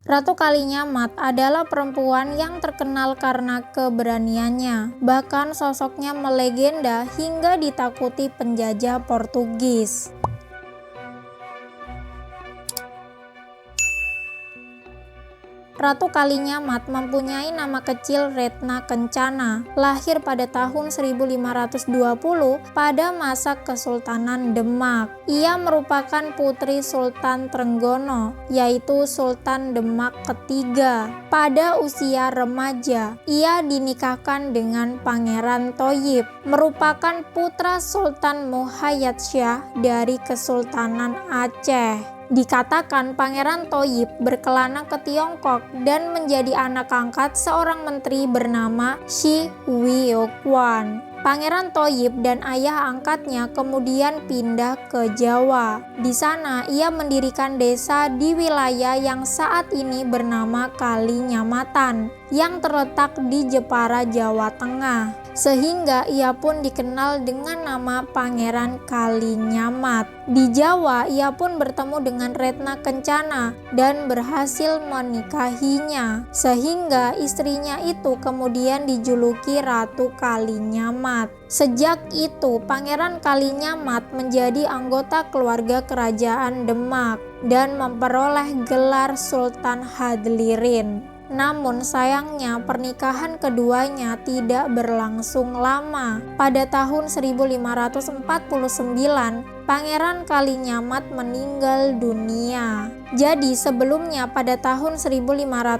Ratu Kalinyamat adalah perempuan yang terkenal karena keberaniannya. Bahkan sosoknya melegenda hingga ditakuti penjajah Portugis. Ratu Kalinyamat mempunyai nama kecil Retna Kencana, lahir pada tahun 1520 pada masa Kesultanan Demak. Ia merupakan putri Sultan Trenggono, yaitu Sultan Demak ketiga. Pada usia remaja, ia dinikahkan dengan Pangeran Thoyib, merupakan putra Sultan Muhayyadsya dari Kesultanan Aceh. Dikatakan Pangeran Thoyib berkelana ke Tiongkok dan menjadi anak angkat seorang menteri bernama Shi Huiyuan. Pangeran Thoyib dan ayah angkatnya kemudian pindah ke Jawa. Di sana ia mendirikan desa di wilayah yang saat ini bernama Kalinyamatan, yang terletak di Jepara, Jawa Tengah. Sehingga ia pun dikenal dengan nama Pangeran Kalinyamat. Di Jawa, ia pun bertemu dengan Retna Kencana dan berhasil menikahinya. Sehingga istrinya itu kemudian dijuluki Ratu Kalinyamat. Sejak itu, Pangeran Kalinyamat menjadi anggota keluarga kerajaan Demak dan memperoleh gelar Sultan Hadlirin. Namun sayangnya pernikahan keduanya tidak berlangsung lama. Pada tahun 1549, Pangeran Kalinyamat meninggal dunia. Jadi sebelumnya pada tahun 1546,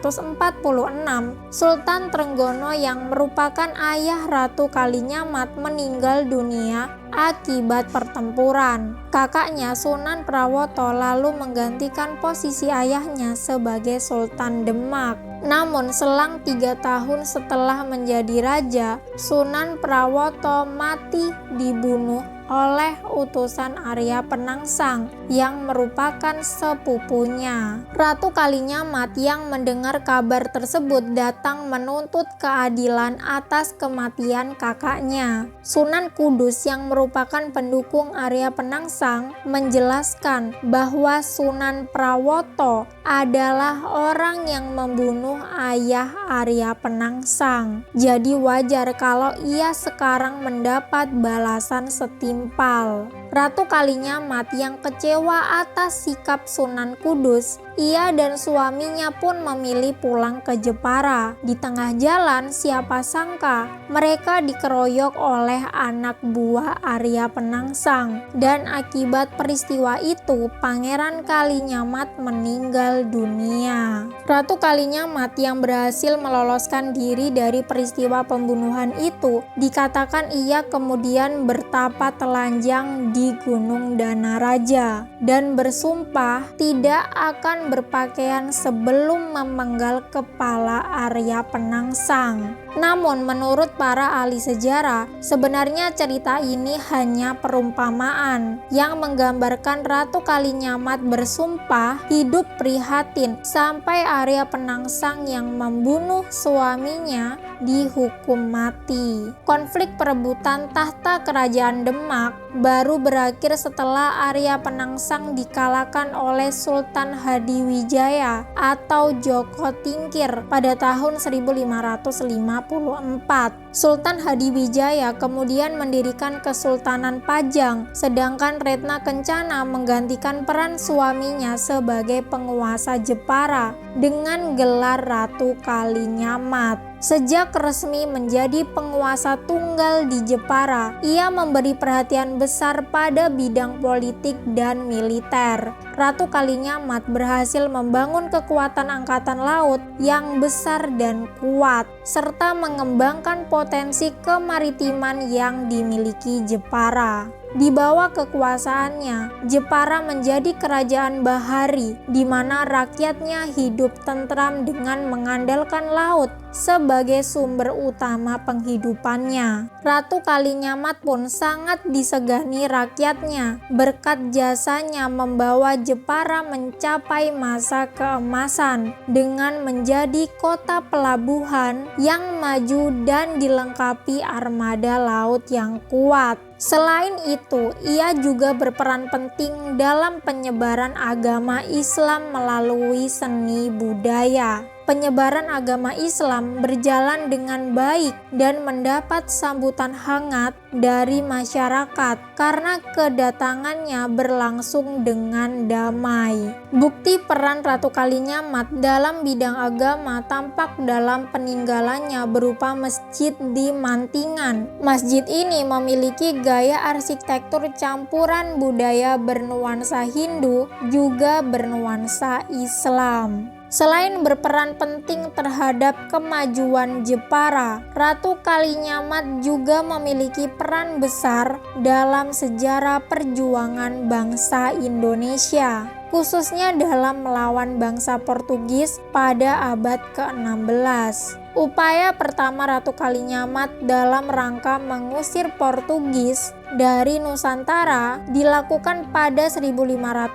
Sultan Trenggono yang merupakan ayah Ratu Kalinyamat meninggal dunia akibat pertempuran. Kakaknya Sunan Prawoto lalu menggantikan posisi ayahnya sebagai Sultan Demak. Namun selang 3 tahun setelah menjadi raja, Sunan Prawoto mati dibunuh oleh utusan Arya Penangsang yang merupakan sepupunya. Ratu Kalinyamat yang mendengar kabar tersebut datang menuntut keadilan atas kematian kakaknya. Sunan Kudus yang merupakan pendukung Arya Penangsang menjelaskan bahwa Sunan Prawoto adalah orang yang membunuh ayah Arya Penangsang. Jadi wajar kalau ia sekarang mendapat balasan setimpal. Ratu Kalinyamat yang kecewa atas sikap Sunan Kudus, ia dan suaminya pun memilih pulang ke Jepara. Di tengah jalan, siapa sangka mereka dikeroyok oleh anak buah Arya Penangsang. Dan akibat peristiwa itu, Pangeran Kalinyamat meninggal dunia. Ratu Kalinyamat yang berhasil meloloskan diri dari peristiwa pembunuhan itu, dikatakan ia kemudian bertapa telanjang di Gunung Danaraja dan bersumpah tidak akan berpakaian sebelum memenggal kepala Arya Penangsang. Namun menurut para ahli sejarah, sebenarnya cerita ini hanya perumpamaan yang menggambarkan Ratu Kalinyamat bersumpah hidup prihatin sampai Arya Penangsang yang membunuh suaminya dihukum mati. Konflik perebutan tahta kerajaan Demak baru berakhir setelah Arya Penangsang dikalahkan oleh Sultan Hadiwijaya atau Joko Tingkir pada tahun 1554. Sultan Hadiwijaya kemudian mendirikan Kesultanan Pajang, sedangkan Retna Kencana menggantikan peran suaminya sebagai penguasa Jepara dengan gelar Ratu Kalinyamat. Sejak resmi menjadi penguasa tunggal di Jepara, ia memberi perhatian besar pada bidang politik dan militer. Ratu Kalinyamat berhasil membangun kekuatan angkatan laut yang besar dan kuat, serta mengembangkan potensi kemaritiman yang dimiliki Jepara. Di bawah kekuasaannya, Jepara menjadi kerajaan bahari di mana rakyatnya hidup tentram dengan mengandalkan laut sebagai sumber utama penghidupannya. Ratu Kalinyamat pun sangat disegani rakyatnya berkat jasanya membawa Jepara mencapai masa keemasan dengan menjadi kota pelabuhan yang maju dan dilengkapi armada laut yang kuat. Selain itu, ia juga berperan penting dalam penyebaran agama Islam melalui seni budaya. Penyebaran agama Islam berjalan dengan baik dan mendapat sambutan hangat dari masyarakat karena kedatangannya berlangsung dengan damai. Bukti peran Ratu Kalinyamat dalam bidang agama tampak dalam peninggalannya berupa masjid di Mantingan. Masjid ini memiliki gaya arsitektur campuran budaya bernuansa Hindu juga bernuansa Islam. Selain berperan penting terhadap kemajuan Jepara, Ratu Kalinyamat juga memiliki peran besar dalam sejarah perjuangan bangsa Indonesia, khususnya dalam melawan bangsa Portugis pada abad ke-16. Upaya pertama Ratu Kalinyamat dalam rangka mengusir Portugis dari Nusantara dilakukan pada 1550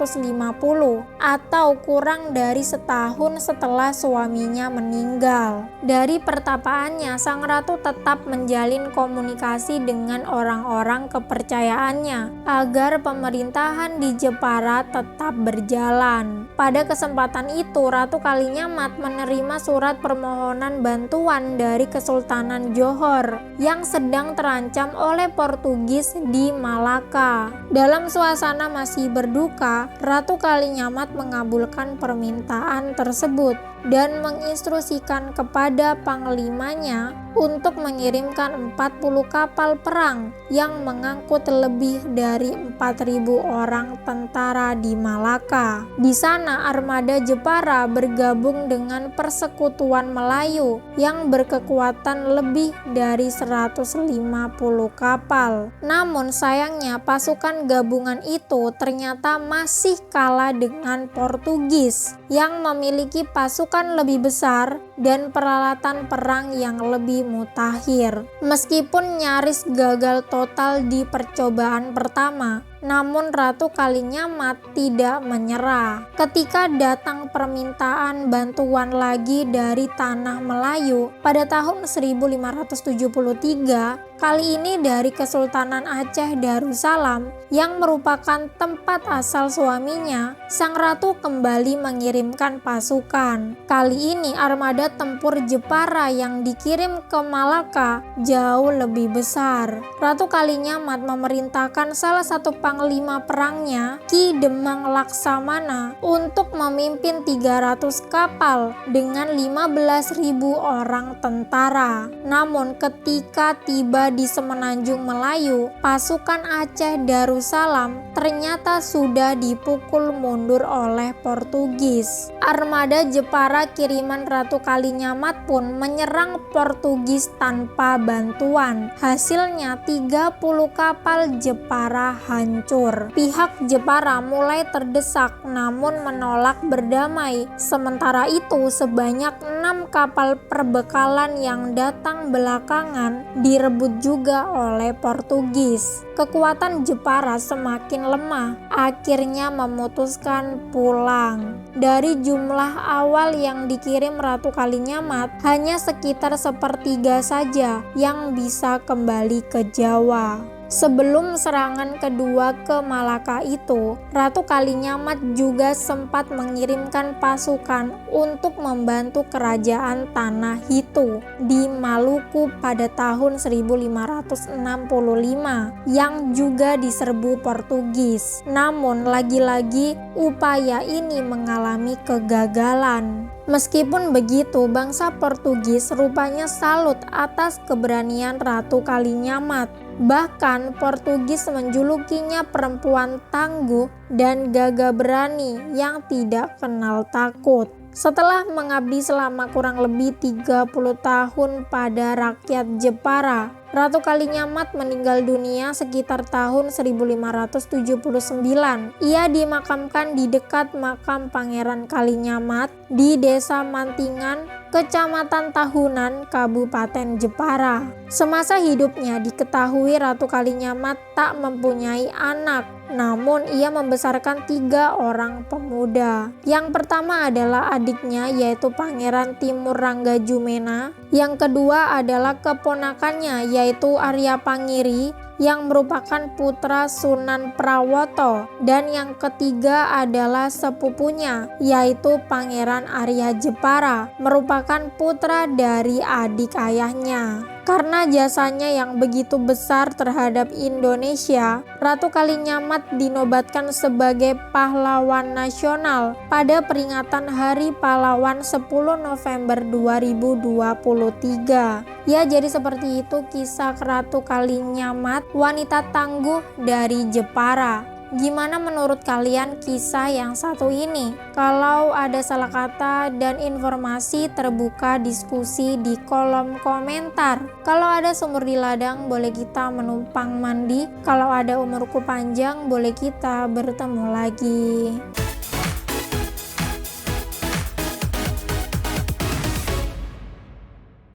atau kurang dari setahun setelah suaminya meninggal. Dari pertapaannya, sang ratu tetap menjalin komunikasi dengan orang-orang kepercayaannya agar pemerintahan di Jepara tetap berjalan. Pada kesempatan itu, Ratu Kalinyamat menerima surat permohonan bantuan dari Kesultanan Johor yang sedang terancam oleh Portugis di Malaka. Dalam suasana masih berduka, Ratu Kalinyamat mengabulkan permintaan tersebut dan menginstruksikan kepada panglimanya untuk mengirimkan 40 kapal perang yang mengangkut lebih dari 4.000 orang tentara di Malaka. Di sana armada Jepara bergabung dengan persekutuan Melayu yang berkekuatan lebih dari 150 kapal. Namun sayangnya pasukan gabungan itu ternyata masih kalah dengan Portugis yang memiliki pasukan lebih besar dan peralatan perang yang lebih mutakhir. Meskipun nyaris gagal total di percobaan pertama, namun Ratu Kalinyamat tidak menyerah. Ketika datang permintaan bantuan lagi dari tanah Melayu pada tahun 1573, kali ini dari Kesultanan Aceh Darussalam yang merupakan tempat asal suaminya, sang ratu kembali mengirimkan pasukan. Kali ini armada tempur Jepara yang dikirim ke Malaka jauh lebih besar. Ratu Kalinyamat memerintahkan salah satu panglima perangnya, Ki Demang Laksamana, untuk memimpin 300 kapal dengan 15.000 orang tentara. Namun ketika tiba di Semenanjung Melayu, pasukan Aceh Darussalam ternyata sudah dipukul mundur oleh Portugis. Armada Jepara kiriman Ratu Kalinyamat pun menyerang Portugis tanpa bantuan. Hasilnya 30 kapal Jepara hancur. Pihak Jepara mulai terdesak namun menolak berdamai. Sementara itu sebanyak 6 kapal perbekalan yang datang belakangan direbut juga oleh Portugis. Kekuatan Jepara semakin lemah, akhirnya memutuskan pulang. Dari jumlah awal yang dikirim Ratu Kalinyamat, hanya sekitar sepertiga saja yang bisa kembali ke Jawa. Sebelum serangan kedua ke Malaka itu, Ratu Kalinyamat juga sempat mengirimkan pasukan untuk membantu kerajaan Tanah Hitu di Maluku pada tahun 1565 yang juga diserbu Portugis. Namun lagi-lagi upaya ini mengalami kegagalan. Meskipun begitu, bangsa Portugis rupanya salut atas keberanian Ratu Kalinyamat. Bahkan Portugis menjulukinya perempuan tangguh dan gagah berani yang tidak kenal takut. Setelah mengabdi selama kurang lebih 30 tahun pada rakyat Jepara, Ratu Kalinyamat meninggal dunia sekitar tahun 1579. Ia dimakamkan di dekat makam Pangeran Kalinyamat di Desa Mantingan, Kecamatan Tahunan, Kabupaten Jepara. Semasa hidupnya diketahui Ratu Kalinyamat tak mempunyai anak, namun ia membesarkan 3 orang pemuda. Yang pertama adalah adiknya, yaitu Pangeran Timur Ranggajumena. Yang kedua adalah keponakannya, yaitu Arya Pangiri yang merupakan putra Sunan Prawoto. Dan yang ketiga adalah sepupunya, yaitu Pangeran Arya Jepara, merupakan putra dari adik ayahnya. Karena jasanya yang begitu besar terhadap Indonesia, Ratu Kalinyamat dinobatkan sebagai pahlawan nasional pada peringatan Hari Pahlawan 10 November 2023. Ya, jadi seperti itu kisah Ratu Kalinyamat, wanita tangguh dari Jepara. Gimana menurut kalian kisah yang satu ini? Kalau ada salah kata dan informasi, terbuka diskusi di kolom komentar. Kalau ada sumur di ladang, boleh kita menumpang mandi. Kalau ada umurku panjang, boleh kita bertemu lagi.